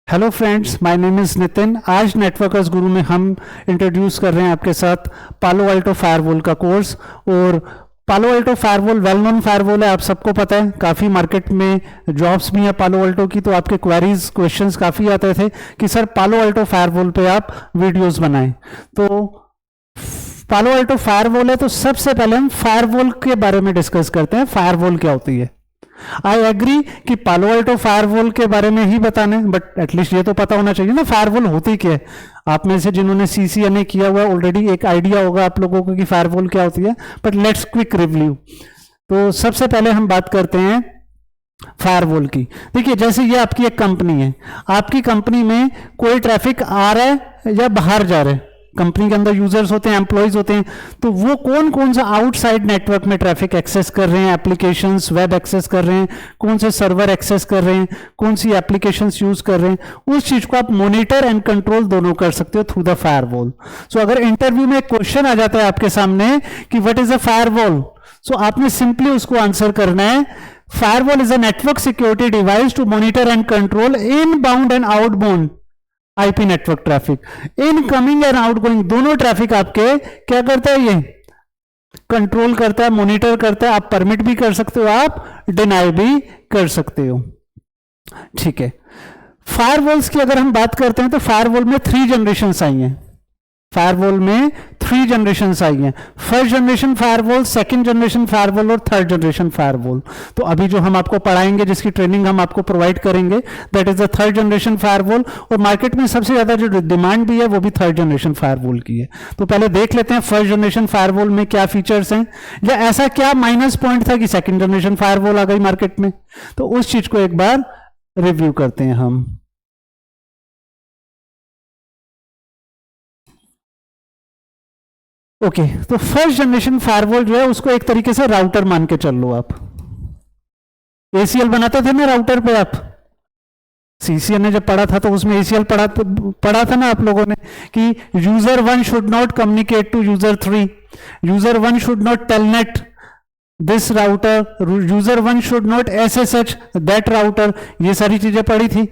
Hello friends, my name is Nitin. आज networkers गुरु में हम इंट्रोड्यूस कर रहे हैं आपके साथ पालो अल्टो फायरवॉल का कोर्स। और पालो Alto firewall well known firewall है, आप सबको पता है। काफ़ी मार्केट में जॉब्स भी हैं पालो अल्टो की, तो आपके क्वेरीज क्वेश्चंस काफ़ी आते थे कि सर पालो अल्टो फायरवॉल पे आप वीडियोस बनाएं। तो पालो अल्टो फायरवॉल है, तो सबसे पहले हम फायरवॉल के बारे में डिस्कस करते हैं। फायरवॉल क्या होती है? आई एग्री कि पालो अल्टो फायरवॉल के बारे में ही बताने, बट एटलीस्ट ये तो पता होना चाहिए ना फायरवॉल होती क्या है। आप में से जिन्होंने सीसीएनए किया हुआ ऑलरेडी एक आइडिया होगा आप लोगों को कि फायरवॉल क्या होती है, बट लेट्स क्विक रिव्यू। तो सबसे पहले हम बात करते हैं फायरवॉल की। देखिए, जैसे ये आपकी एक कंपनी है, आपकी कंपनी में कोई ट्रैफिक आ रहा है या बाहर जा रहा है, कंपनी के अंदर यूजर्स होते हैं, एम्प्लॉयज होते हैं, तो वो कौन कौन सा आउटसाइड नेटवर्क में ट्रैफिक एक्सेस कर रहे हैं, एप्लीकेशंस वेब एक्सेस कर रहे हैं, कौन से सर्वर एक्सेस कर रहे हैं, कौन सी एप्लीकेशंस यूज कर रहे हैं, उस चीज को आप मॉनिटर एंड कंट्रोल दोनों कर सकते हो थ्रू द फायरवॉल। सो अगर इंटरव्यू में एक क्वेश्चन आ जाता है आपके सामने कि what is a firewall, so आपने सिंपली उसको आंसर करना है, firewall is a network security device to monitor and control inbound and outbound IP network traffic. Incoming and outgoing दोनों ट्रैफिक आपके क्या करता है? ये कंट्रोल करता है, मॉनिटर करता है। आप परमिट भी कर सकते हो, आप डिनाई भी कर सकते हो। ठीक है, फायरवॉल्स की अगर हम बात करते हैं तो फायरवॉल में 3 जनरेशंस आई हैं। फायरवॉल में 3 जनरेशंस आई हैं। First generation firewall, second generation firewall और थर्ड जनरेशन फायरवॉल। तो अभी जो हम आपको पढ़ाएंगे, जिसकी ट्रेनिंग हम आपको प्रोवाइड करेंगे, that is the third generation firewall. और मार्केट में सबसे ज्यादा जो डिमांड भी है वो भी थर्ड जनरेशन फायरवॉल की है। तो पहले देख लेते हैं फर्स्ट जनरेशन फायरवॉल में क्या फीचर्स हैं, या ऐसा क्या माइनस पॉइंट था कि सेकंड जनरेशन फायरवॉल आ गई मार्केट में। तो उस चीज को एक बार रिव्यू करते हैं हम। ओके, तो फर्स्ट जनरेशन फायरवॉल जो है उसको एक तरीके से राउटर मान के चल लो आप। एसीएल बनाते थे ना राउटर पे आप, सीसीएन ने जब पढ़ा था तो उसमें एसीएल पढ़ा था ना आप लोगों ने कि user 1 should not communicate to user 3, user 1 should not telnet this router, user 1 should not SSH that router. ये सारी चीजें पढ़ी थी।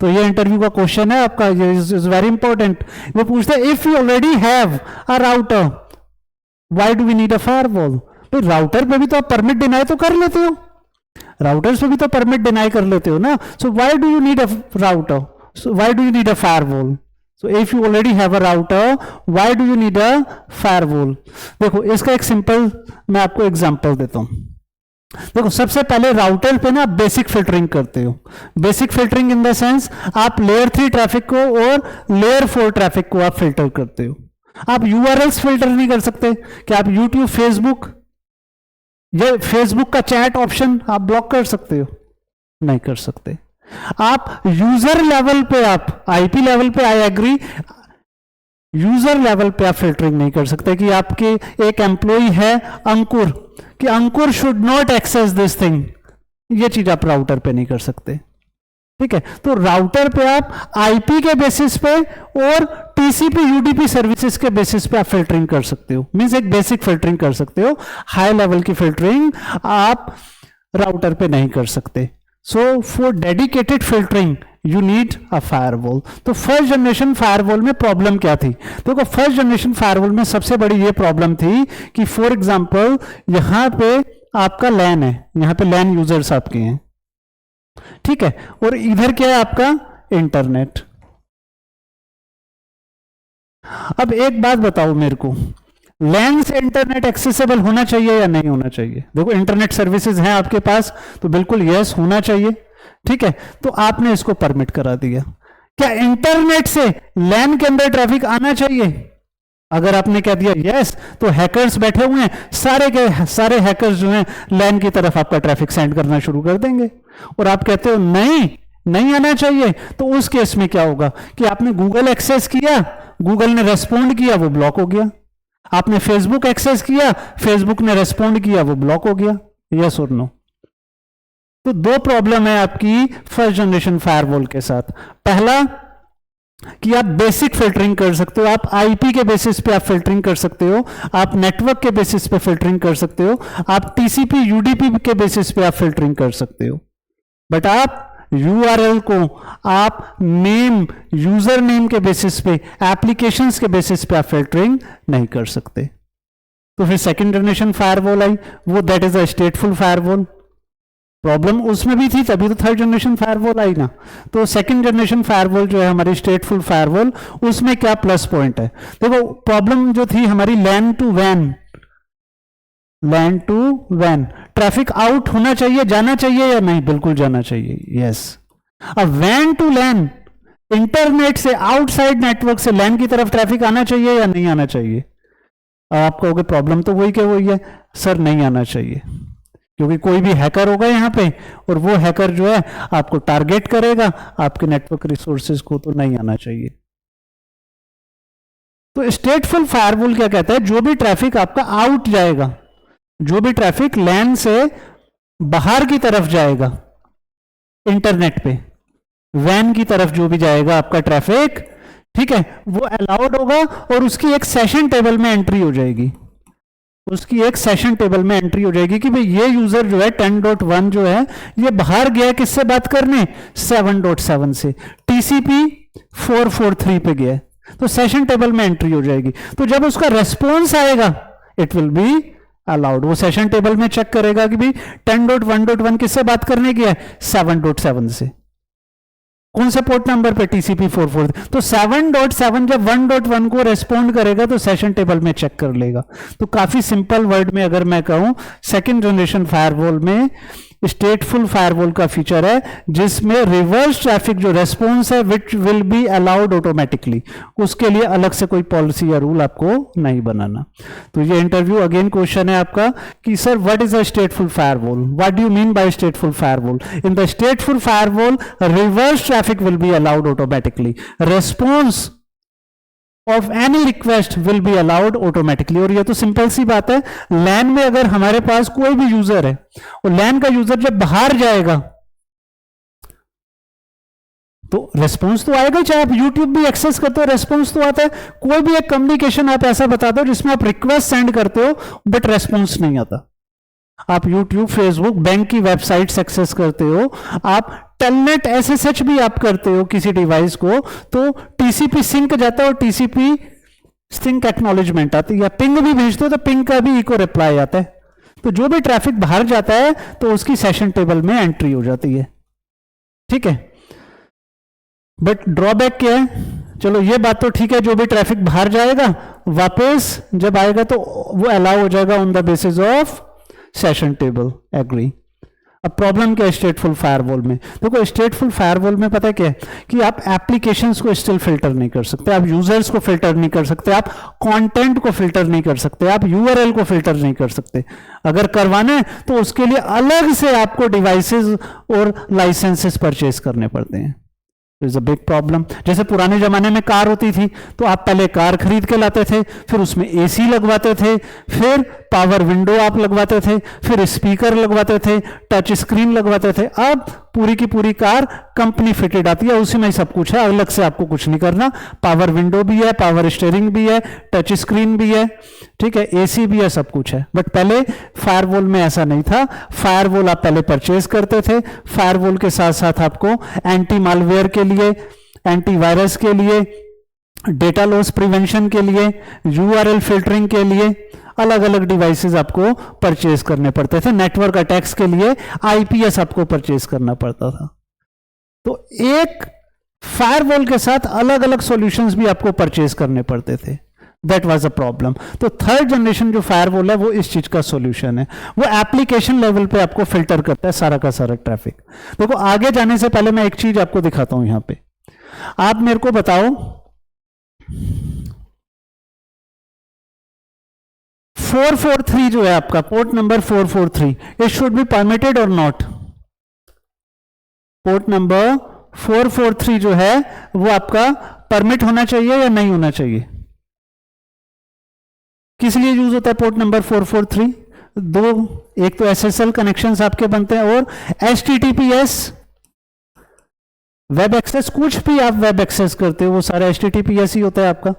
तो ये इंटरव्यू का क्वेश्चन है आपका, ये इज वेरी इंपॉर्टेंट। वो पूछते हैं if you already have a router why do we need a firewall. तो राउटर पे भी तो आप परमिट डिनाई तो कर लेते हो, राउटर्स पे भी तो परमिट डिनाई कर लेते हो ना। So why do you need a router, so why do you need a firewall. So if you already have a router why do you need a firewall. देखो, इसका एक सिंपल मैं आपको एग्जांपल देता हूं। देखो, सबसे पहले राउटर पे ना बेसिक फिल्टरिंग करते हो। Basic filtering in the sense आप लेयर 3 ट्रैफिक को और लेयर 4 ट्रैफिक को आप फिल्टर करते हो। आप यूआरएल्स फिल्टर नहीं कर सकते कि आप यूट्यूब, फेसबुक, ये फेसबुक का चैट ऑप्शन आप ब्लॉक कर सकते हो? नहीं कर सकते। आप यूजर लेवल पे, आप आईपी लेवल पे, आई एग्री, यूजर लेवल पे आप फिल्टरिंग नहीं कर सकते कि आपके एक एम्प्लॉय है अंकुर, कि Ankur should not access this thing. ये चीज आप राउटर पे नहीं कर सकते। ठीक है, तो राउटर पे आप आईपी के बेसिस पे और टीसीपी यूडीपी सर्विसेज के बेसिस पे आप फिल्टरिंग कर सकते हो। मींस एक बेसिक फिल्टरिंग कर सकते हो, हाई लेवल की फिल्टरिंग आप राउटर पे नहीं कर सकते। So for dedicated filtering you need a firewall. तो फर्स्ट जनरेशन फायरवॉल में प्रॉब्लम क्या थी? देखो, फर्स्ट जनरेशन फायरवॉल में सबसे बड़ी ये प्रॉब्लम थी कि फॉर एग्जांपल यहां पे आपका लैन है, यहां पे लैन यूजर्स आपके हैं, ठीक है, और इधर क्या है आपका इंटरनेट। अब एक बात बताओ मेरे को, लैन से इंटरनेट एक्सेसिबल होना चाहिए या नहीं होना चाहिए? देखो, इंटरनेट सर्विसेज हैं आपके पास तो बिल्कुल यस होना चाहिए। ठीक है, तो आपने इसको परमिट करा दिया। क्या इंटरनेट से लैन के अंदर ट्रैफिक आना चाहिए? अगर आपने कह दिया यस, तो हैकर्स बैठे हुए हैं, सारे के सारे हैकर्स जो हैं लैन की तरफ आपका ट्रैफिक सेंड करना शुरू कर देंगे। और आप कहते हो नहीं, नहीं आना चाहिए, तो उस केस में क्या होगा कि आपने गूगल एक्सेस किया, गूगल ने रेस्पॉन्ड किया, वो ब्लॉक हो गया। आपने फेसबुक एक्सेस किया, फेसबुक ने रेस्पॉन्ड किया, वो ब्लॉक हो गया। यस और नो? तो 2 प्रॉब्लम है आपकी फर्स्ट जनरेशन फायरवॉल के साथ। पहला कि आप बेसिक फिल्टरिंग कर सकते हो, आप आईपी के बेसिस पे आप फिल्टरिंग कर सकते हो, आप नेटवर्क के बेसिस पे फिल्टरिंग कर सकते हो, आप टीसीपी यूडीपी के बेसिस पे आप फिल्टरिंग कर सकते हो, बट आप यूआरएल को आप नेम, यूजर नेम के बेसिस पे, एप्लीकेशंस के बेसिस पे आप फिल्टरिंग नहीं कर सकते। तो फिर सेकंड जनरेशन फायरवॉल आई, वो that is a स्टेटफुल firewall. Problem उसमें भी थी, तभी तो थर्ड जनरेशन फायरवॉल आई ना। तो सेकंड जनरेशन फायरवॉल जो है हमारी स्टेटफुल फायरवॉल, उसमें क्या प्लस पॉइंट है? देखो प्रॉब्लम जो थी हमारी लैन to van, LAN to van, traffic out होना चाहिए, जाना चाहिए या नहीं? बिल्कुल जाना चाहिए, यस। अब वैन टू लैन, इंटरनेट से, आउटसाइड नेटवर्क से लैन की तरफ ट्रैफिक आना चाहिए या नहीं आना चाहिए? आप कहोगे प्रॉब्लम तो वही के वही है सर, नहीं आना चाहिए, क्योंकि कोई भी हैकर होगा यहां पे और वो हैकर जो है आपको टारगेट करेगा, आपके नेटवर्क रिसोर्सेज को, तो नहीं आना चाहिए। तो स्टेटफुल फायरवॉल क्या कहता है? जो भी ट्रैफिक आपका आउट जाएगा, जो भी ट्रैफिक लैन से बाहर की तरफ जाएगा इंटरनेट पे, वैन की तरफ जो भी जाएगा आपका ट्रैफिक, ठीक है, वो अलाउड होगा और उसकी एक सेशन टेबल में एंट्री हो जाएगी, उसकी एक सेशन टेबल में एंट्री हो जाएगी कि भाई ये यूजर जो है 10.1 जो है ये बाहर गया किससे बात करने? 7.7 से, टीसीपी 443 पे गया, तो सेशन टेबल में एंट्री हो जाएगी। तो जब उसका रेस्पॉन्स आएगा इट विल बी अलाउड। वो सेशन टेबल में चेक करेगा कि भाई 10.1.1 किससे बात करने गया है? 7.7 से। कौन से पोर्ट नंबर पे? टीसीपी 443। तो 7.7 जब 1.1 को रेस्पॉन्ड करेगा तो सेशन टेबल में चेक कर लेगा। तो काफी सिंपल वर्ड में अगर मैं कहूं, सेकेंड जनरेशन फायरवॉल में स्टेटफुल फायरवॉल का फीचर है जिसमें रिवर्स ट्रैफिक जो रेस्पॉन्स है which will be allowed automatically, उसके लिए अलग से कोई पॉलिसी या रूल आपको नहीं बनाना। तो ये इंटरव्यू अगेन क्वेश्चन है आपका कि sir what is a स्टेटफुल firewall, what do you mean by स्टेटफुल firewall? In the स्टेटफुल firewall reverse traffic will be allowed automatically, response of any request will be allowed automatically. और ये तो simple सी बात है, लैन में अगर हमारे पास कोई भी यूजर है और लैन का यूजर जब बाहर जाएगा तो रेस्पॉन्स तो आएगा, चाहे आप यूट्यूब भी एक्सेस करते हो रेस्पॉन्स तो आता है। कोई भी एक कम्युनिकेशन आप ऐसा बता दो जिसमें आप रिक्वेस्ट सेंड करते हो बट रेस्पॉन्स नहीं आता। आप यूट्यूब, फेसबुक, बैंक की वेबसाइट्स एक्सेस करते हो, आप टेलनेट एसएसएच भी आप करते हो किसी डिवाइस को, तो टीसीपी सिंक जाता है और टीसीपी सिंक एक्नॉलेजमेंट आती है, या पिंग भी भेजते हो तो पिंग का भी इको रिप्लाई आता है। तो जो भी ट्रैफिक बाहर जाता है तो उसकी सेशन टेबल में एंट्री हो जाती है, ठीक है। बट ड्रॉबैक क्या है? चलो ये बात तो ठीक है, जो भी ट्रैफिक बाहर जाएगा वापस जब आएगा तो वो अलाउ हो जाएगा on the basis of session table, agree. अब प्रॉब्लम क्या है स्टेटफुल फायरवॉल में? देखो स्टेटफुल फायरवॉल में पता है क्या है कि आप एप्लीकेशंस को स्टिल फिल्टर नहीं कर सकते, आप यूजर्स को फिल्टर नहीं कर सकते, आप कंटेंट को फिल्टर नहीं कर सकते, आप यूआरएल को फिल्टर नहीं कर सकते। अगर करवाना है तो उसके लिए अलग से आपको डिवाइसेस और लाइसेंसेस परचेज करने पड़ते हैं। Is a big problem. जैसे पुराने जमाने में कार होती थी तो आप पहले कार खरीद के लाते थे, फिर उसमें एसी लगवाते थे, फिर पावर विंडो आप लगवाते थे, फिर स्पीकर लगवाते थे, टच स्क्रीन लगवाते थे। अब पूरी की पूरी कार कंपनी फिटेड आती है, उसी में सब कुछ है, अलग से आपको कुछ नहीं करना। पावर विंडो भी है, पावर स्टीयरिंग भी है, टच स्क्रीन भी है, ठीक है, एसी भी है, सब कुछ है। बट पहले फायरवॉल में ऐसा नहीं था। फायरवॉल आप पहले परचेज करते थे, फायरवॉल के साथ साथ आपको एंटी मालवेयर के लिए, एंटीवायरस के लिए, डेटा लॉस प्रिवेंशन के लिए, यूआरएल फिल्टरिंग के लिए अलग अलग डिवाइसेस आपको परचेज करने पड़ते थे। नेटवर्क अटैक्स के लिए आईपीएस आपको परचेज करना पड़ता था। तो एक फायरवॉल के साथ अलग अलग सॉल्यूशंस भी आपको परचेज करने पड़ते थे। That was a problem. तो थर्ड जनरेशन जो फायरवॉल है वो इस चीज का सॉल्यूशन है, वो एप्लीकेशन लेवल पे आपको फिल्टर करता है सारा का सारा ट्रैफिक। देखो आगे जाने से पहले मैं एक चीज आपको दिखाता हूं। यहां पे आप मेरे को बताओ 443 जो है आपका port number 443, it should be permitted और नॉट? पोर्ट नंबर 443 जो है वो आपका परमिट होना चाहिए या नहीं होना चाहिए? किस लिए यूज होता है पोर्ट नंबर 443? दो, एक तो एसएसएल कनेक्शंस आपके बनते हैं और एचटीटीपीएस वेब एक्सेस। कुछ भी आप वेब एक्सेस करते हो वो सारा एचटीटीपीएस ही होता है आपका।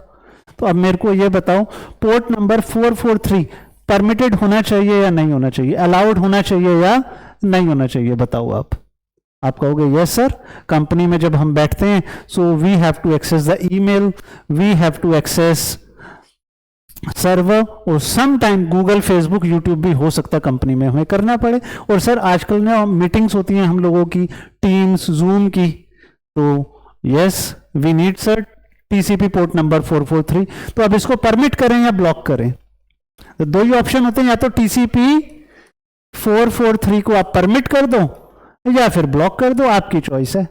तो अब मेरे को ये बताओ पोर्ट नंबर 443 परमिटेड होना चाहिए या नहीं होना चाहिए, अलाउड होना चाहिए या नहीं होना चाहिए? बताओ आप कहोगे यस सर, कंपनी में जब हम बैठते हैं so we have to access the email, we have to access server, और some time Google, Facebook, YouTube भी हो सकता है कंपनी में हमें करना पड़े। और सर आजकल ना मीटिंग्स होती हैं हम लोगों की, टीम्स, जूम की, तो yes we need sir TCP port number 443। तो अब इसको परमिट करें या ब्लॉक करें, तो दो ही ऑप्शन होते हैं, या तो टीसीपी 443 को आप परमिट कर दो या फिर ब्लॉक कर दो, आपकी चॉइस है।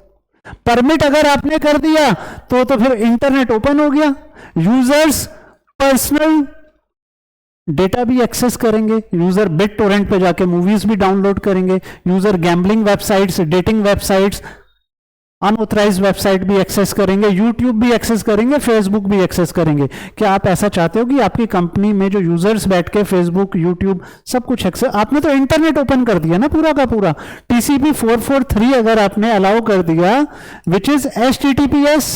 परमिट अगर आपने कर दिया तो फिर इंटरनेट ओपन हो गया, यूजर्स पर्सनल डेटा भी एक्सेस करेंगे, यूजर बिट टोरेंट पे जाके मूवीज भी डाउनलोड करेंगे, user gambling websites, dating websites, unauthorised website भी एक्सेस करेंगे, यूट्यूब भी एक्सेस करेंगे, फेसबुक भी एक्सेस करेंगे। क्या आप ऐसा चाहते हो कि आपकी कंपनी में जो यूजर्स बैठ के फेसबुक, यूट्यूब सब कुछ एक्सेस, आपने तो इंटरनेट ओपन कर दिया ना पूरा का पूरा। टीसीपी 443 अगर आपने अलाउ कर दिया विच इज HTTPS,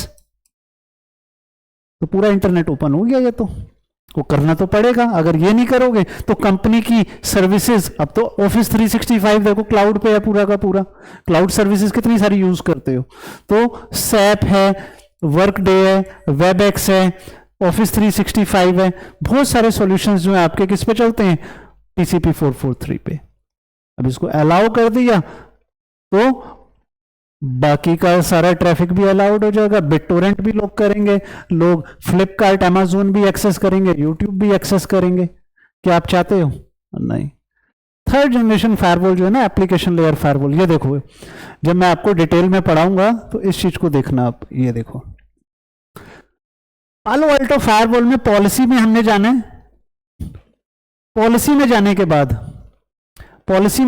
तो पूरा इंटरनेट ओपन हो गया। ये तो वो करना तो पड़ेगा, अगर ये नहीं करोगे तो कंपनी की सर्विसेज, अब तो ऑफिस 365 देखो क्लाउड पे है पूरा का पूरा, क्लाउड सर्विसेज कितनी सारी यूज करते हो, तो सैप है, वर्कडे है, वेबएक्स है, ऑफिस 365 है, बहुत सारे सॉल्यूशंस जो है आपके किस पे चलते हैं, टीसीपी 443 पे। अब इसको अलाउ कर दिया तो बाकी का सारा ट्रैफिक भी अलाउड हो जाएगा, बिटटोरेंट भी लोग करेंगे, लोग फ्लिपकार्ट, अमेजोन भी एक्सेस करेंगे, यूट्यूब भी एक्सेस करेंगे। क्या आप चाहते हो? नहीं। थर्ड जनरेशन फायरवॉल जो है ना, एप्लीकेशन लेयर फायरवॉल, ये देखो जब मैं आपको डिटेल में पढ़ाऊंगा तो इस चीज को देखना आप। ये देखो पालो अल्टो फायरवॉल में पॉलिसी में हमने जाना है, पॉलिसी में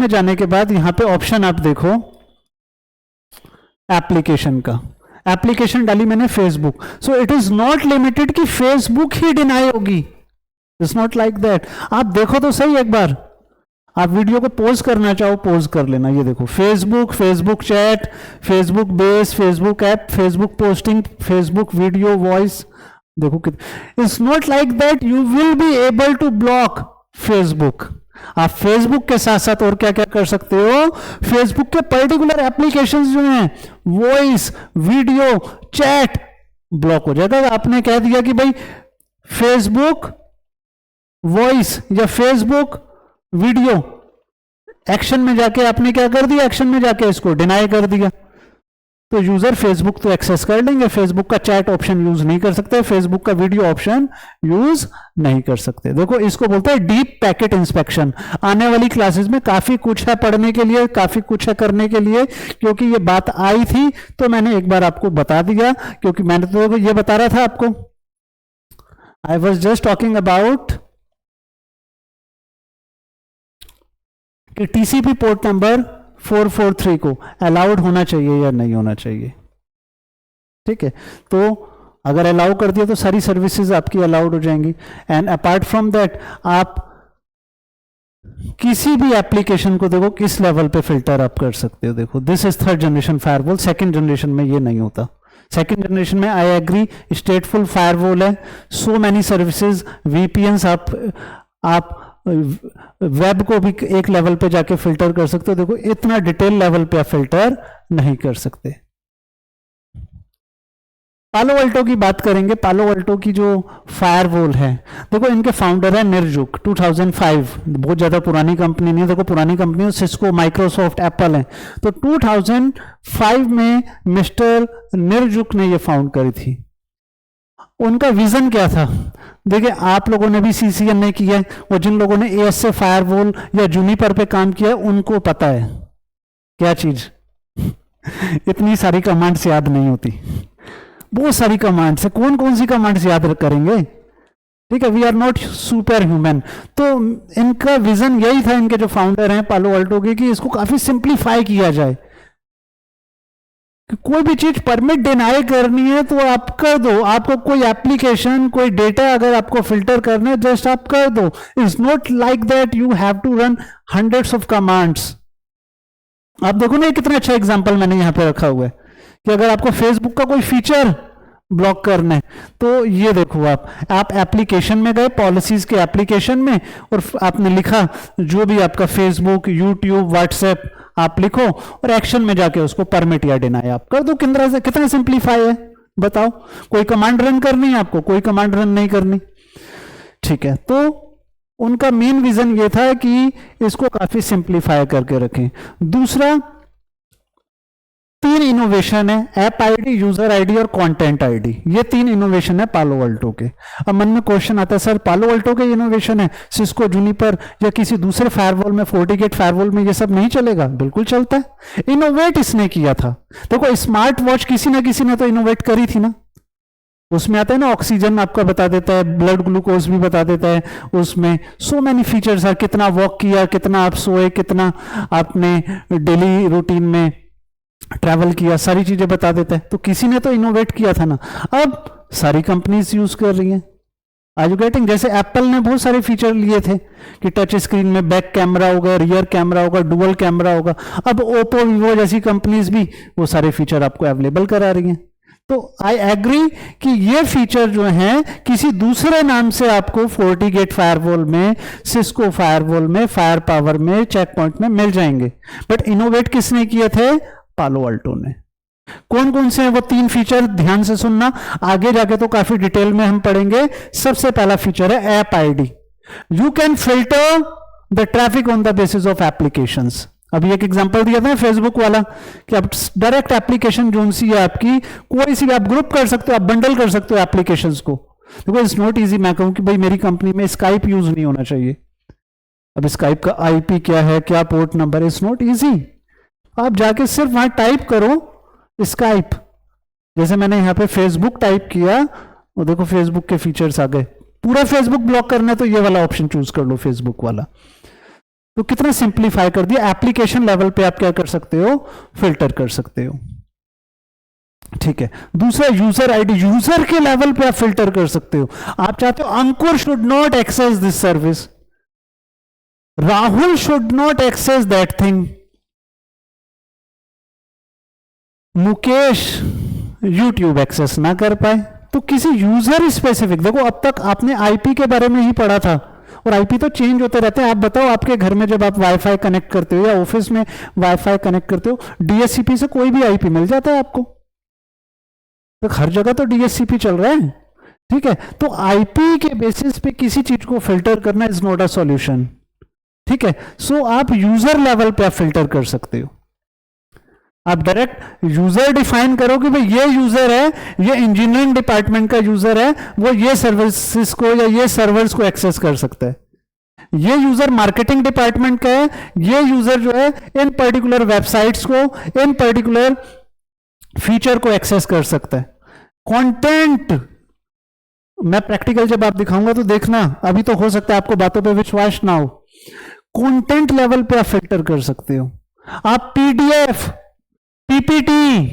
जाने के बाद यहां पे ऑप्शन आप देखो एप्लीकेशन का, एप्लीकेशन डाली मैंने Facebook, so it is not limited कि फेसबुक ही डिनाई होगी, इट्स नॉट लाइक दैट। आप देखो तो सही एक बार, आप वीडियो को पोज करना चाहो पोज कर लेना। ये देखो Facebook, Facebook chat, Facebook base, Facebook app, Facebook posting, Facebook video, voice, देखो it's not like that you will be able to block Facebook. आप फेसबुक के साथ साथ और क्या क्या कर सकते हो, फेसबुक के पर्टिकुलर एप्लीकेशंस जो हैं, वॉइस, वीडियो, चैट ब्लॉक हो जाएगा। आपने कह दिया कि भाई फेसबुक वॉइस या फेसबुक वीडियो, एक्शन में जाके आपने क्या कर दिया, एक्शन में जाके इसको डिनाई कर दिया, तो यूजर फेसबुक तो एक्सेस कर लेंगे, फेसबुक का चैट ऑप्शन यूज नहीं कर सकते, फेसबुक का वीडियो ऑप्शन यूज नहीं कर सकते। देखो इसको बोलते हैं डीप पैकेट इंस्पेक्शन। आने वाली क्लासेस में काफी कुछ है पढ़ने के लिए, काफी कुछ है करने के लिए, क्योंकि ये बात आई थी तो मैंने एक बार आपको बता दिया, क्योंकि मैंने तो ये बता रहा था आपको, I was just talking about कि टीसीपी पोर्ट नंबर 443 को अलाउड होना चाहिए या नहीं होना चाहिए। ठीक है, तो अगर अलाउ कर दिया तो सारी सर्विसेज आपकी अलाउड हो जाएंगी। एंड अपार्ट फ्रॉम दैट आप किसी भी एप्लीकेशन को देखो किस लेवल पे फिल्टर आप कर सकते हो। देखो this is third generation firewall, second generation में ये नहीं होता। सेकंड जनरेशन में आई एग्री स्टेटफुल फायरवॉल है, सो मैनी सर्विसेज, वीपीएन्स, आप वेब को भी एक लेवल पे जाके फिल्टर कर सकते हो। देखो इतना डिटेल लेवल पे आप फिल्टर नहीं कर सकते। पालो अल्टो की बात करेंगे। पालो अल्टो की जो फायरवॉल है, देखो इनके फाउंडर है निर्जुक, 2005, बहुत ज्यादा पुरानी कंपनी नहीं है। देखो पुरानी कंपनी है, सिस्को, माइक्रोसॉफ्ट, एप्पल है। तो 2005 में मिस्टर निर्जुक ने ये फाउंड करी थी। उनका विजन क्या था, देखिए आप लोगों ने भी CCNA किया है, और जिन लोगों ने ASA फायरवॉल या जूनिपर पे काम किया है उनको पता है क्या चीज इतनी सारी कमांड्स याद नहीं होती, बहुत सारी कमांड्स है, कौन कौन सी कमांड्स याद करेंगे। ठीक है, we are not superhuman. तो इनका विजन यही था, इनके जो फाउंडर हैं पालो अल्टो के, कि इसको काफी सिंप्लीफाई किया जाए। कोई भी चीज परमिट डिनाई करनी है तो आप कर दो, आपको कोई एप्लीकेशन, कोई डेटा अगर आपको फिल्टर करना है जस्ट आप कर दो। It's not like that you have to run hundreds of commands. आप देखो ना, कितना अच्छा एग्जांपल मैंने यहां पे रखा हुआ है कि अगर आपको फेसबुक का कोई फीचर ब्लॉक करना है तो ये देखो, आप एप्लीकेशन में गए, पॉलिसीज के एप्लीकेशन में, और आपने लिखा जो भी आपका फेसबुक, यूट्यूब, व्हाट्सएप, आप लिखो और एक्शन में जाके उसको परमिट या डिनाई आप कर दो। कितना सिंप्लीफाई है बताओ। कोई कमांड रन करनी है आपको, कोई कमांड रन नहीं करनी। ठीक है, तो उनका मेन विजन ये था कि इसको काफी सिंप्लीफाई करके रखें। दूसरा, 3 इनोवेशन है, ऐप आईडी, यूजर आईडी और कंटेंट आईडी। ये 3 इनोवेशन है पालो अल्टो के। अब मन में क्वेश्चन आता है, सर पालो अल्टो के इनोवेशन है, सिस्को, जूनिपर या किसी दूसरे फायरवॉल में, फोर्टिगेट फायरवॉल में ये सब नहीं चलेगा? बिल्कुल चलता है। इनोवेट इसने किया था। देखो स्मार्ट वॉच किसी ना किसी ने तो इनोवेट करी थी ना। उसमें आता है ना ऑक्सीजन आपका बता देता है, ब्लड ग्लूकोज भी बता देता है, उसमें सो मेनी फीचर्स है, कितना वॉक किया, कितना आप सोए, कितना आपने डेली रूटीन में ट्रैवल किया, सारी चीजें बता देता है। तो किसी ने तो इनोवेट किया था ना। अब सारी कंपनीज यूज कर रही हैं। Are you getting? जैसे एप्पल ने बहुत सारे फीचर लिए थे कि टच स्क्रीन में बैक कैमरा होगा, रियर कैमरा होगा, डुअल कैमरा होगा। अब ओप्पो, वीवो जैसी कंपनीज भी वो सारे फीचर आपको अवेलेबल करा रही हैं। तो आई एग्री कि ये फीचर जो हैं किसी दूसरे नाम से आपको फोर्टिगेट फायरवॉल में, सिस्को फायरवॉल में, फायर पावर में, चेक पॉइंट में मिल जाएंगे। बट इनोवेट किसने किए थे? पालो अल्टो ने। कौन कौन से हैं वो 3 फीचर? ध्यान से सुनना, आगे जाके तो काफी डिटेल में हम पढ़ेंगे। सबसे पहला फीचर है app ID. You can filter the traffic on the basis of applications. अभी एक एग्जांपल दिया था फेसबुक वाला कि आप डायरेक्ट एप्लीकेशन जो सी है आपकी, कोई सी भी आप ग्रुप कर सकते हो, आप बंडल कर सकते हो एप्लीकेशंस को। देखो इट्स नॉट इजी। मैं कहूं कि भाई मेरी कंपनी में स्काइप यूज नहीं होना चाहिए। अब स्काइप का आईपी क्या है, क्या port number, it's not easy. आप जाके सिर्फ वहां टाइप करो स्काइप। जैसे मैंने यहां पे फेसबुक टाइप किया, वो देखो फेसबुक के फीचर्स आ गए। पूरा फेसबुक ब्लॉक करना है तो ये वाला ऑप्शन चूज कर लो, फेसबुक वाला। तो कितना सिंप्लीफाई कर दिया। एप्लीकेशन लेवल पे आप क्या कर सकते हो? फिल्टर कर सकते हो। ठीक है। दूसरा यूजर आईडी, यूजर के लेवल पे आप फिल्टर कर सकते हो। आप चाहते हो Ankur should not access this service, Rahul should not access that thing, Mukesh YouTube access ना कर पाए। तो किसी यूजर स्पेसिफिक, देखो अब तक आपने आईपी के बारे में ही पढ़ा था और आईपी तो चेंज होते रहते हैं। आप बताओ आपके घर में जब आप वाईफाई कनेक्ट करते हो या ऑफिस में वाईफाई कनेक्ट करते हो, डीएचसीपी से कोई भी आईपी मिल जाता है आपको। तो हर जगह तो डीएचसीपी चल रहा है। ठीक है, तो आईपी के बेसिस पे किसी चीज को फिल्टर करना इज नॉट अ सॉल्यूशन। ठीक है, सो आप यूजर लेवल पे आप फिल्टर कर सकते हो। आप डायरेक्ट यूजर डिफाइन करो कि भाई ये यूजर है, ये इंजीनियरिंग डिपार्टमेंट का यूजर है, वो ये सर्विसेज को या ये सर्वर्स को एक्सेस कर सकता है। ये यूजर मार्केटिंग डिपार्टमेंट का है, ये यूजर जो है इन पर्टिकुलर वेबसाइट्स को, इन पर्टिकुलर फीचर को एक्सेस कर सकता है। कंटेंट मैं प्रैक्टिकल जब आप दिखाऊंगा तो देखना, अभी तो हो सकता है आपको बातों पे विश्वास ना हो। कंटेंट लेवल पे आप फिल्टर कर सकते हो। आप पीडीएफ, पीपीटी,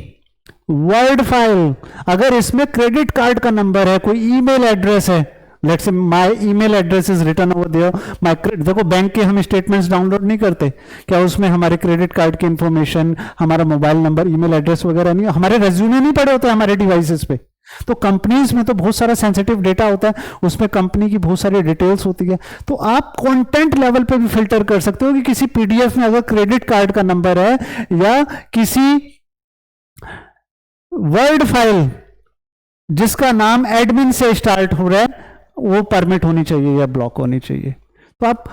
वर्ड फाइल, अगर इसमें क्रेडिट कार्ड का नंबर है, कोई ईमेल एड्रेस है, let's say my email address is written over there, my, देखो बैंक के हम स्टेटमेंट्स डाउनलोड नहीं करते क्या, उसमें हमारे क्रेडिट कार्ड की इंफॉर्मेशन, हमारा मोबाइल नंबर, ईमेल एड्रेस वगैरह नहीं, हमारे रेज्यूमे नहीं पड़े होते हमारे डिवाइसेस पे। तो कंपनीज में तो बहुत सारा सेंसिटिव डेटा होता है, उसमें कंपनी की बहुत सारी डिटेल्स होती है। तो आप कंटेंट लेवल पे भी फिल्टर कर सकते हो कि किसी पीडीएफ में अगर क्रेडिट कार्ड का नंबर है या किसी वर्ड फाइल जिसका नाम एडमिन से स्टार्ट हो रहा है, वो परमिट होनी चाहिए या ब्लॉक होनी चाहिए। तो आप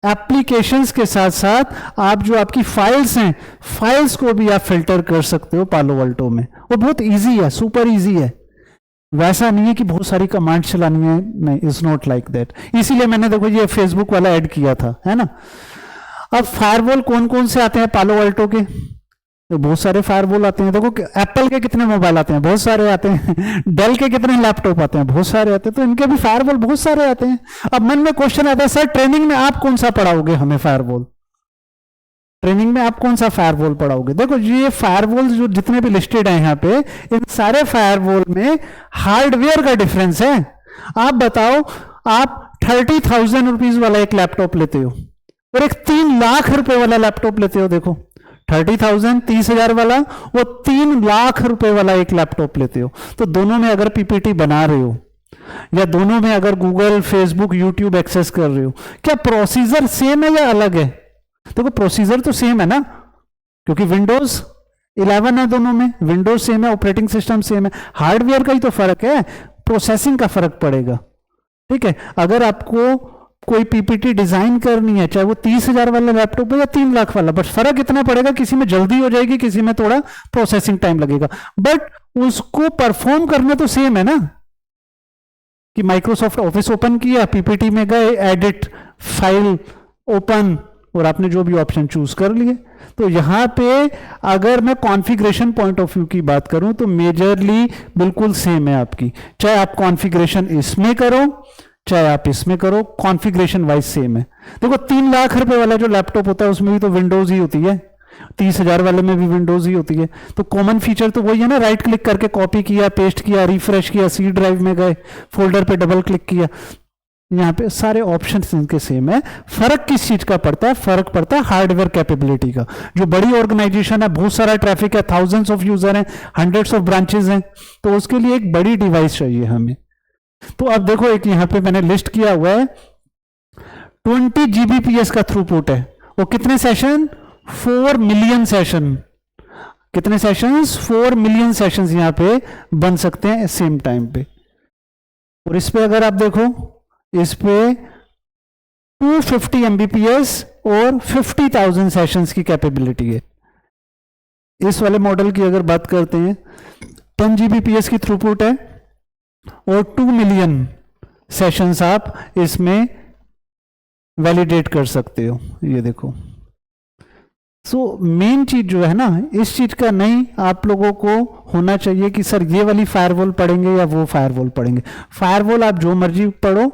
एप्लीकेशंस के साथ साथ आप जो आपकी फाइल्स हैं, फाइल्स को भी आप फिल्टर कर सकते हो पालो अल्टो में। वो बहुत इजी है, सुपर इजी है। वैसा नहीं है कि बहुत सारी कमांड चलानी है, नहीं, इज नॉट लाइक दैट। इसीलिए मैंने देखो ये फेसबुक वाला ऐड किया था, है ना। अब फायरवॉल कौन कौन से आते हैं पालो अल्टो के? तो बहुत सारे फायरवॉल आते हैं। देखो एप्पल के कितने मोबाइल आते हैं, बहुत सारे आते हैं। डेल के कितने लैपटॉप आते हैं, बहुत सारे आते हैं। तो इनके भी फायरवॉल बहुत सारे आते हैं। अब मन में क्वेश्चन आता है, सर ट्रेनिंग में आप कौन सा पढ़ाओगे हमें फायरवॉल? ट्रेनिंग में आप कौन सा फायरवॉल पढ़ाओगे? देखो ये फायरवॉल जो जितने भी लिस्टेड हैं यहाँ पे, इन सारे फायरवॉल में हार्डवेयर का डिफरेंस है। आप बताओ, आप 30,000 रुपीज वाला एक लैपटॉप लेते हो और एक 3 लाख रुपए वाला लैपटॉप लेते हो। देखो 30,000 30,000 वाला, वो 3 लाख रुपए वाला एक लैपटॉप लेते हो। तो दोनों में अगर पीपीटी बना रहे हो या दोनों में अगर गूगल, फेसबुक, यूट्यूब एक्सेस कर रहे हो, क्या प्रोसीजर सेम है या अलग है? देखो प्रोसीजर तो सेम है ना। क्योंकि विंडोज 11 है दोनों में, विंडोज सेम है, ऑपरेटिंग सिस्टम सेम है, हार्डवेयर का ही तो फर्क है, प्रोसेसिंग का फर्क पड़ेगा। ठीक है, अगर आपको कोई पीपीटी डिजाइन करनी है, चाहे वो 30,000 वाला लैपटॉप है या 3 लाख वाला, बस फर्क इतना पड़ेगा, किसी में जल्दी हो जाएगी, किसी में थोड़ा प्रोसेसिंग टाइम लगेगा, बट उसको परफॉर्म करना तो सेम है ना। कि माइक्रोसॉफ्ट ऑफिस ओपन किया, पीपीटी में गए, एडिट, फाइल ओपन, और आपने जो भी ऑप्शन चूज कर लिए। तो यहां पे अगर मैं कॉन्फ़िगरेशन पॉइंट ऑफ व्यू की बात करूं तो मेजरली बिल्कुल सेम है आपकी, चाहे आप कॉन्फ़िगरेशन इसमें करो चाहे आप इसमें करो, कॉन्फ़िगरेशन वाइज सेम है। देखो 3 लाख रुपए वाला जो लैपटॉप होता है उसमें भी तो विंडोज ही होती है, 30,000 वाले में भी विंडोज ही होती है। तो कॉमन फीचर तो वही है ना, राइट क्लिक करके कॉपी किया, पेस्ट किया, रिफ्रेश किया, सी ड्राइव में गए, फोल्डर पे डबल क्लिक किया, यहाँ पे सारे ऑप्शंस इनके सेम है। फर्क किस चीज का पड़ता है? फर्क पड़ता है हार्डवेयर कैपेबिलिटी का। जो बड़ी ऑर्गेनाइजेशन है, बहुत सारा ट्रैफिक है, थाउजेंड्स ऑफ यूजर हैं, हंड्रेड्स ऑफ ब्रांचेस हैं, तो उसके लिए एक बड़ी डिवाइस चाहिए हमें। तो अब देखो एक यहाँ पे मैंने लिस्ट किया हुआ है, 20 जीबीपीएस का थ्रूपुट है, वो कितने सेशन? 4 million session. कितने सेशंस? 4 मिलियन सेशंस यहाँ पे बन सकते हैं सेम टाइम पे। और इस पे अगर आप देखो, इस पे 250 एमबीपीएस और 50,000 सेशंस की कैपेबिलिटी है। इस वाले मॉडल की अगर बात करते हैं, 10 जीबीपीएस की थ्रूपुट है और 2 मिलियन सेशंस आप इसमें वैलिडेट कर सकते हो। ये देखो, सो मेन चीज जो है ना, इस चीज का नहीं आप लोगों को होना चाहिए कि सर ये वाली फायरवॉल पढ़ेंगे या वो फायरवॉल पढ़ेंगे। फायरवॉल आप जो मर्जी पढ़ो,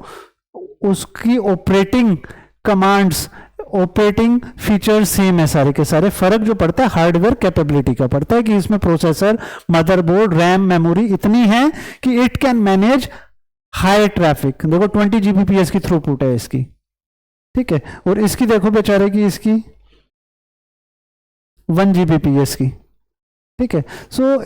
उसकी operating commands, operating features same है सारे के सारे। फर्क जो पड़ता है हार्डवेयर कैपेबिलिटी का पड़ता है कि इसमें प्रोसेसर, मदरबोर्ड, रैम, मेमोरी इतनी है कि it can manage high traffic. देखो 20 जीबीपीएस की थ्रूपुट है इसकी, ठीक है, और इसकी देखो बेचारे की, इसकी 1 जीबीपीएस की, ठीक है। सो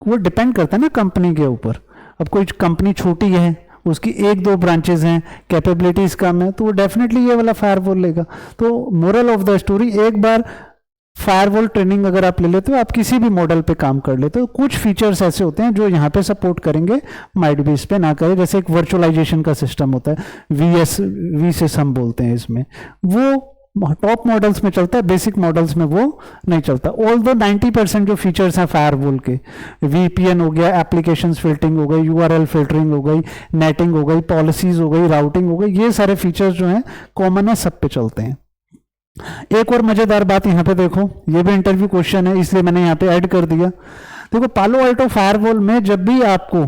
वो डिपेंड करता है ना कंपनी के ऊपर। अब कोई कंपनी छोटी है, उसकी 1-2 ब्रांचेस हैं, कैपेबिलिटीज कम है, तो वो डेफिनेटली ये वाला फायरवॉल लेगा। तो मोरल ऑफ द स्टोरी, एक बार फायरवॉल ट्रेनिंग अगर आप ले लेते हो, आप किसी भी मॉडल पे काम कर लेते हो। कुछ फीचर्स ऐसे होते हैं जो यहाँ पे सपोर्ट करेंगे, माइट भी इस पे ना करे। जैसे एक वर्चुअलाइजेशन का सिस्टम होता है, वीएस हम बोलते हैं, इसमें वो टॉप मॉडल्स में चलता है, बेसिक मॉडल्स में वो नहीं चलता। ऑल्दो 90% जो फीचर्स हैं फायरवॉल के, वीपीएन हो गया, एप्लीकेशंस फिल्टरिंग हो गई, यूआरएल फिल्टरिंग हो गई, नेटिंग हो गई, पॉलिसीज हो गई, राउटिंग हो गई, ये सारे फीचर्स जो हैं कॉमन है, सब पे चलते हैं। एक और मजेदार बात यहाँ पे देखो, ये भी इंटरव्यू क्वेश्चन है इसलिए मैंने यहाँ पे ऐड कर दिया। देखो पालो अल्टो फायरवॉल में जब भी आपको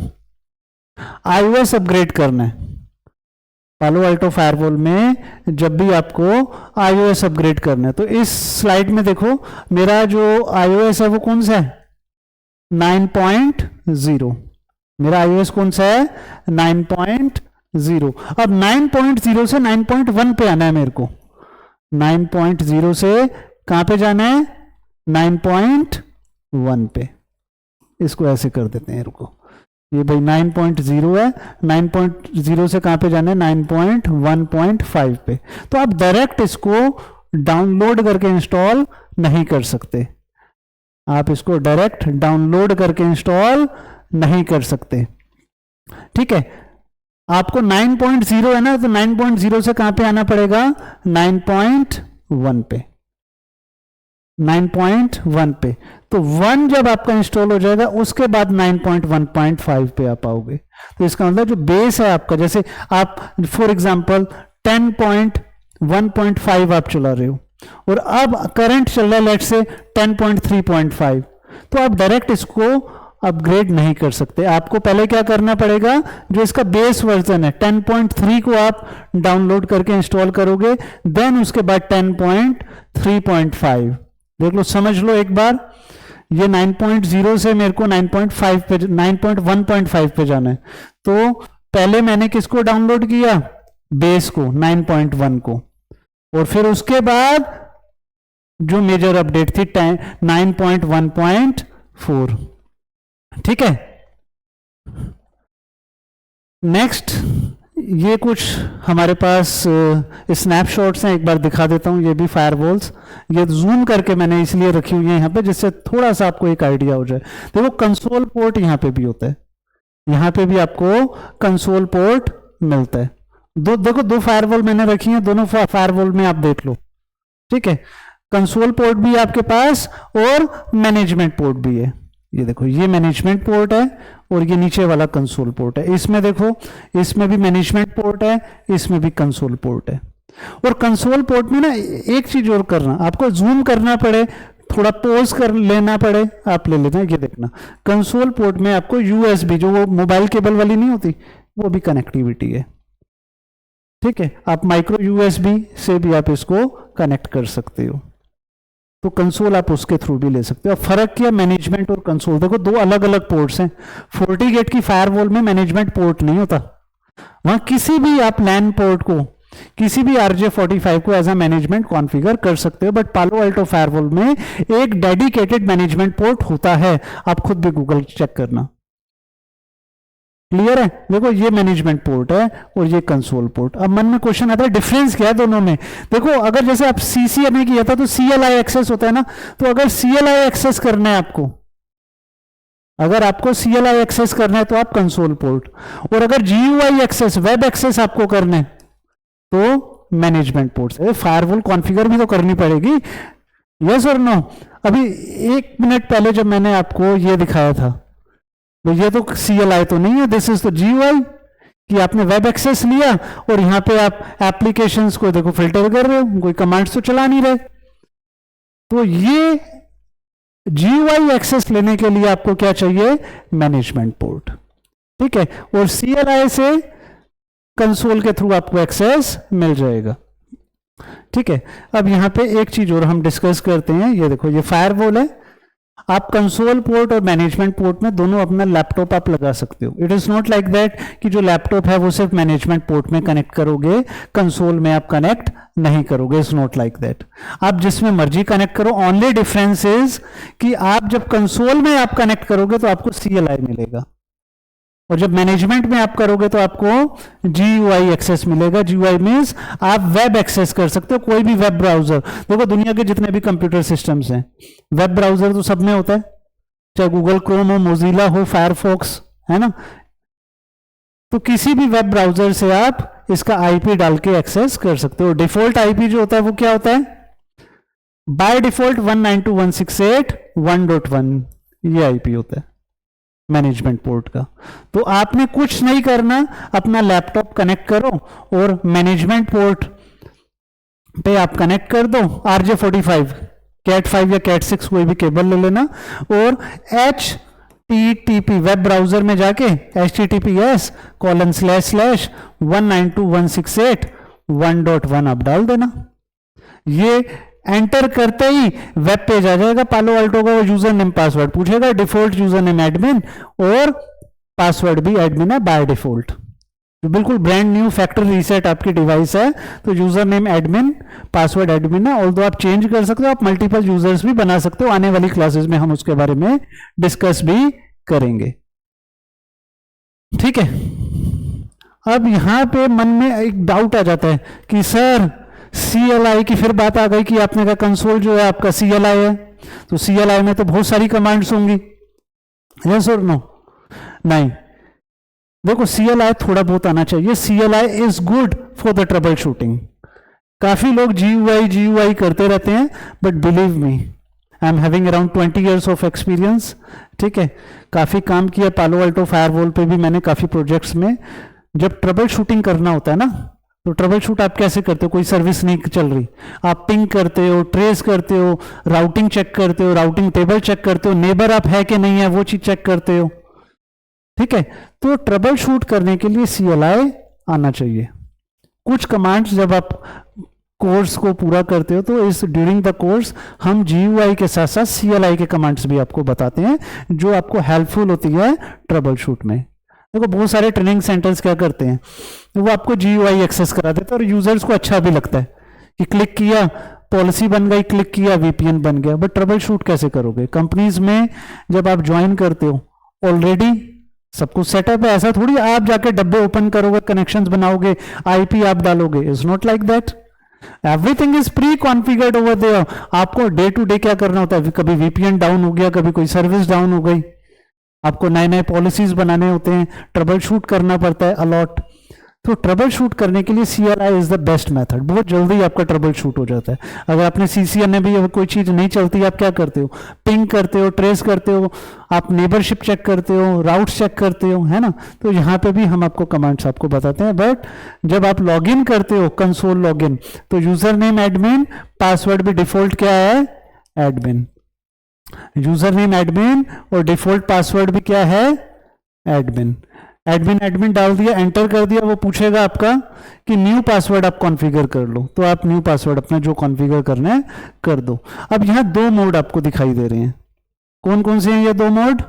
आईओएस अपग्रेड करना है, पालो अल्टो फायरवॉल में जब भी आपको आईओएस अपग्रेड करना है, तो इस स्लाइड में देखो मेरा जो आईओएस है वो कौन सा है? 9.0। मेरा आईओएस कौन सा है? 9.0। अब 9.0 से 9.1 पे आना है मेरे को। 9.0 से कहां पे जाना है? 9.1 पे। इसको ऐसे कर देते हैं, रुको, ये भाई 9.0 है, 9.0 से कहां पे जाना है? 9.1.5 पे। तो आप डायरेक्ट इसको डाउनलोड करके इंस्टॉल नहीं कर सकते, आप इसको डायरेक्ट डाउनलोड करके इंस्टॉल नहीं कर सकते, ठीक है। आपको 9.0 है ना, तो 9.0 से कहां पे आना पड़ेगा? 9.1 पे, 9.1 पे। तो 1 जब आपका इंस्टॉल हो जाएगा उसके बाद 9.1.5 पे आप आओगे। तो इसका मतलब जो बेस है आपका, जैसे आप फॉर एग्जांपल 10.1.5 आप चला रहे हो और अब करंट चल रहा है लेट्स से 10.3.5, तो आप डायरेक्ट इसको अपग्रेड नहीं कर सकते। आपको पहले क्या करना पड़ेगा? जो इसका बेस वर्जन है 10.3 को आप डाउनलोड करके इंस्टॉल करोगे, देन उसके बाद 10.3.5। देख लो, समझ लो एक बार, ये 9.0 से मेरे को 9.5 पे, 9.1.5 पे जाना है। तो पहले मैंने किसको डाउनलोड किया? बेस को, 9.1 को, और फिर उसके बाद जो मेजर अपडेट थी 9.1.4, ठीक है। नेक्स्ट ये कुछ हमारे पास स्नैपशॉट्स हैं, एक बार दिखा देता हूँ। ये भी फायरवॉल्स, ये जूम करके मैंने इसलिए रखी हुई है यहाँ पे जिससे थोड़ा सा आपको एक आइडिया हो जाए। देखो कंसोल पोर्ट यहाँ पे भी होता है, यहाँ पे भी आपको कंसोल पोर्ट मिलता है। देखो दो फायरवॉल मैंने रखी है, दोनों फायरवॉल में आप देख लो, ठीक है। कंसोल पोर्ट भी है आपके पास और मैनेजमेंट पोर्ट भी है। ये देखो ये मैनेजमेंट पोर्ट है और ये नीचे वाला कंसोल पोर्ट है। इसमें देखो, इसमें भी मैनेजमेंट पोर्ट है, इसमें भी कंसोल पोर्ट है। और कंसोल पोर्ट में ना एक चीज और करना, आपको जूम करना पड़े, थोड़ा पॉज कर लेना पड़े, आप ले लेते हैं। ये देखना कंसोल पोर्ट में आपको यूएसबी, जो वो मोबाइल केबल वाली नहीं होती, वो भी कनेक्टिविटी है, ठीक है। आप माइक्रो यूएसबी से भी आप इसको कनेक्ट कर सकते हो, तो कंसोल आप उसके थ्रू भी ले सकते हो। फर्क क्या मैनेजमेंट और कंसोल, देखो दो अलग अलग पोर्ट्स हैं। FortiGate की फायरवॉल में मैनेजमेंट पोर्ट नहीं होता, वहां किसी भी आप लैन पोर्ट को, किसी भी RJ45 को एज अ मैनेजमेंट कॉन्फ़िगर कर सकते हो। बट पालो अल्टो फायरवॉल में एक डेडिकेटेड मैनेजमेंट पोर्ट होता है, आप खुद भी गूगल चेक करना। क्लियर है? देखो ये मैनेजमेंट पोर्ट है और ये कंसोल पोर्ट। अब मन में क्वेश्चन आता है डिफरेंस क्या है दोनों में। देखो अगर जैसे आप CCNA किया था तो CLI एक्सेस होता है ना, तो अगर CLI एक्सेस करना है आपको, अगर आपको CLI एक्सेस करना है तो आप कंसोल पोर्ट, और अगर GUI एक्सेस, वेब एक्सेस आपको करना है तो मैनेजमेंट पोर्ट से। फायरवॉल कॉन्फ़िगर भी तो करनी पड़ेगी, यस और नो। अभी 1 मिनट पहले जब मैंने आपको ये दिखाया था, तो ये तो CLI तो नहीं है, दिस इज तो GUI, कि आपने वेब एक्सेस लिया और यहां पे आप एप्लीकेशंस को देखो फिल्टर कर रहे हो, कोई कमांड्स तो चला नहीं रहे। तो ये GUI एक्सेस लेने के लिए आपको क्या चाहिए? मैनेजमेंट पोर्ट, ठीक है। और CLI से कंसोल के थ्रू आपको एक्सेस मिल जाएगा, ठीक है। अब यहां पे एक चीज और हम डिस्कस करते हैं। ये देखो ये फायरवॉल है, आप कंसोल पोर्ट और मैनेजमेंट पोर्ट में दोनों अपना लैपटॉप आप लगा सकते हो। It is not like that कि जो लैपटॉप है वो सिर्फ मैनेजमेंट पोर्ट में कनेक्ट करोगे, कंसोल में आप कनेक्ट नहीं करोगे। इट्स नॉट लाइक दैट, आप जिसमें मर्जी कनेक्ट करो। ओनली डिफरेंस इज कि आप जब कंसोल में आप कनेक्ट करोगे तो आपको CLI मिलेगा, और जब मैनेजमेंट में आप करोगे तो आपको GUI एक्सेस मिलेगा। GUI मींस आप वेब एक्सेस कर सकते हो, कोई भी वेब ब्राउजर। देखो दुनिया के जितने भी कंप्यूटर सिस्टम्स हैं, वेब ब्राउजर तो सब में होता है, चाहे गूगल क्रोम हो, मोजिला हो, फायरफॉक्स, है ना। तो किसी भी वेब ब्राउजर से आप इसका IP डाल के एक्सेस कर सकते हो। डिफॉल्ट IP जो होता है वो क्या होता है? बाय डिफॉल्ट 192.168.1.1 ये IP होता है मैनेजमेंट पोर्ट का। तो आपने कुछ नहीं करना, अपना लैपटॉप कनेक्ट करो और मैनेजमेंट पोर्ट पे आप कनेक्ट कर दो RJ45, CAT5 या CAT6 कोई भी केबल ले लेना, और HTTP वेब ब्राउजर में जाके https://192.168.1.1 आप डाल देना। ये एंटर करते ही वेब पेज आ जाएगा पालो अल्टो का। वो यूजर नेम पासवर्ड पूछेगा, डिफॉल्ट यूजर नेम एडमिन और पासवर्ड भी एडमिन है बाय डिफॉल्ट। तो बिल्कुल ब्रांड न्यू फैक्ट्री रीसेट आपकी डिवाइस है, तो user name admin, password admin है। ऑल्दो आप चेंज कर सकते हो, आप मल्टीपल यूजर्स भी बना सकते हो। आने वाली क्लासेस में हम उसके बारे में डिस्कस भी करेंगे, ठीक है। अब यहां पे मन में एक डाउट आ जाता है कि सर CLI की फिर बात आ गई कि आपने कहा कंसोल जो है आपका CLI है, तो CLI में तो बहुत सारी कमांड्स होंगी, यस और नो? नहीं, देखो CLI थोड़ा बहुत आना चाहिए। CLI is good for the trouble shooting. काफी लोग GUI करते रहते हैं, but believe me I am having around 20 years of experience, ठीक है। काफी काम किया पालो अल्टो फायरवॉल पे भी मैंने, काफी प्रोजेक्ट्स में। जब ट्रबल शूटिंग करना होता है ना, तो ट्रबल शूट आप कैसे करते हो? कोई सर्विस नहीं चल रही, आप पिंग करते हो, ट्रेस करते हो, राउटिंग चेक करते हो, राउटिंग टेबल चेक करते हो, नेबर आप है कि नहीं है वो चीज चेक करते हो, ठीक है। तो ट्रबल शूट करने के लिए CLI आना चाहिए। कुछ कमांड्स जब आप कोर्स को पूरा करते हो तो इस ड्यूरिंग द कोर्स हम GUI के साथ साथ CLI के कमांड्स भी आपको बताते हैं, जो आपको हेल्पफुल होती है ट्रबल शूट में। देखो बहुत सारे ट्रेनिंग सेंटर्स क्या करते हैं, वो आपको GUI एक्सेस करा देते हैं और यूजर्स को अच्छा भी लगता है कि क्लिक किया पॉलिसी बन गई, क्लिक किया VPN बन गया। बट ट्रबल शूट कैसे करोगे? कंपनीज में जब आप ज्वाइन करते हो ऑलरेडी सब कुछ सेटअप है, ऐसा थोड़ी आप जाके डब्बे ओपन करोगे, कनेक्शंस बनाओगे, आईपी आप डालोगे, is not like that. Everything is preconfigured over there. आपको डे टू डे क्या करना होता है, कभी वीपीएन डाउन हो गया, कभी कोई सर्विस डाउन हो गई, आपको नए नए पॉलिसीज बनाने होते हैं, ट्रबल शूट करना पड़ता है अलॉट। तो ट्रबल शूट करने के लिए CLI is the best method, बहुत जल्दी आपका ट्रबल शूट हो जाता है। अगर आपने CCN में भी अगर कोई चीज नहीं चलती, आप क्या करते हो, पिंग करते हो, ट्रेस करते हो, आप नेबरशिप चेक करते हो, राउट्स चेक करते हो, है ना। तो यहाँ पे भी हम आपको कमांड्स आपको बताते हैं। बट जब आप लॉग इन करते हो कंसोल लॉग इन, तो यूजर नेम एडमिन, पासवर्ड भी डिफॉल्ट क्या है, एडमिन। यूजर नेम एडमिन और डिफॉल्ट पासवर्ड भी क्या है, एडमिन। एडमिन एडमिन डाल दिया, एंटर कर दिया, वो पूछेगा आपका कि न्यू पासवर्ड आप कॉन्फ़िगर कर लो, तो आप न्यू पासवर्ड अपना जो कॉन्फ़िगर करना है कर दो। अब यहां दो मोड आपको दिखाई दे रहे हैं, कौन कौन से हैं ये दो mode.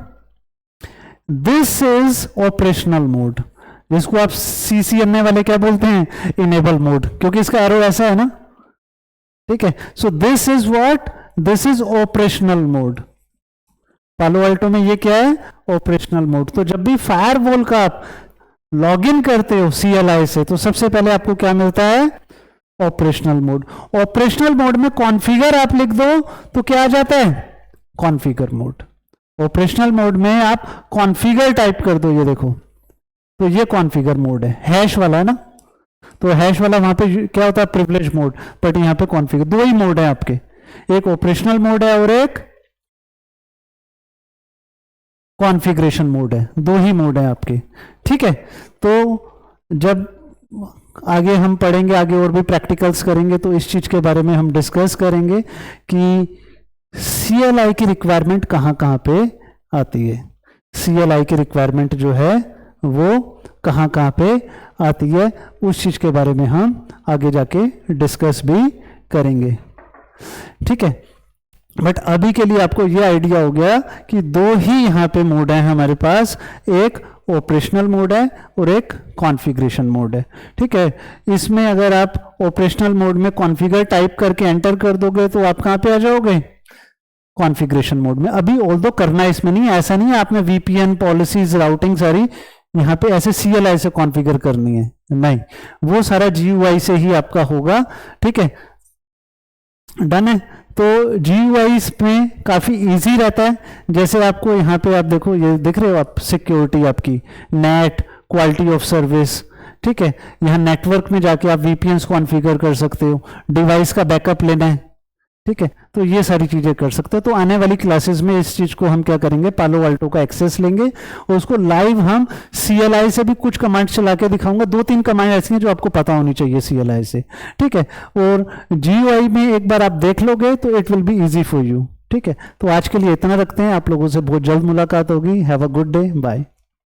This is operational mode, जिसको आप CCNA वाले क्या बोलते हैं, इनेबल मोड, क्योंकि इसका एरो ऐसा है ना, ठीक है। So this is what, this is operational mode. पालो अल्टो में ये क्या है, ऑपरेशनल मोड। तो जब भी फायरवॉल का आप लॉगिन करते हो CLI से, तो सबसे पहले आपको क्या मिलता है, ऑपरेशनल मोड। ऑपरेशनल मोड में कॉन्फ़िगर आप लिख दो तो क्या आ जाता है, कॉन्फ़िगर मोड। ऑपरेशनल मोड में आप कॉन्फ़िगर टाइप कर दो, ये देखो, तो ये कॉन्फ़िगर मोड है, हैश वाला है ना। तो हैश वाला वहां पे क्या होता है, प्रिविलेज मोड, बट यहाँ पे कॉन्फ़िगर। दो ही मोड है आपके, एक ऑपरेशनल मोड है और एक कॉन्फ़िगरेशन मोड है, दो ही मोड है आपके, ठीक है। तो जब आगे हम पढ़ेंगे, आगे और भी प्रैक्टिकल्स करेंगे, तो इस चीज के बारे में हम डिस्कस करेंगे कि CLI की रिक्वायरमेंट कहाँ कहाँ पे आती है। CLI की रिक्वायरमेंट जो है वो कहाँ कहाँ पे आती है, उस चीज के बारे में हम आगे जाके डिस्कस भी करेंगे, ठीक है। बट अभी के लिए आपको ये आइडिया हो गया कि दो ही यहाँ पे मोड है हमारे पास, एक ऑपरेशनल मोड है और एक कॉन्फ़िगरेशन मोड है, ठीक है। इसमें अगर आप ऑपरेशनल मोड में कॉन्फ़िगर टाइप करके एंटर कर दोगे तो आप कहाँ पे आ जाओगे, कॉन्फ़िगरेशन मोड में। अभी ऑल्दो करना इसमें नहीं, ऐसा नहीं है आपने VPN पॉलिसीज राउटिंग सारी यहाँ पे ऐसे CLI से कॉन्फ़िगर करनी है, नहीं, वो सारा GUI से ही आपका होगा, ठीक है। डन है। तो GUI में काफ़ी इजी रहता है, जैसे आपको यहाँ पे आप देखो, ये देख रहे हो आप, सिक्योरिटी आपकी, नेट, क्वालिटी ऑफ सर्विस, ठीक है। यहाँ नेटवर्क में जाके आप VPNs कॉन्फ़िगर कर सकते हो, डिवाइस का बैकअप लेना है, ठीक है। तो ये सारी चीज़ें कर सकते हो। तो आने वाली क्लासेस में इस चीज़ को हम क्या करेंगे, पालो अल्टो का एक्सेस लेंगे और उसको लाइव हम CLI से भी कुछ कमांड चला के दिखाऊंगा। दो तीन कमांड ऐसी हैं जो आपको पता होनी चाहिए CLI से, ठीक है। और GUI में एक बार आप देख लोगे तो it will be easy for you, ठीक है। तो आज के लिए इतना रखते हैं, आप लोगों से बहुत जल्द मुलाकात होगी। Have a good day, bye.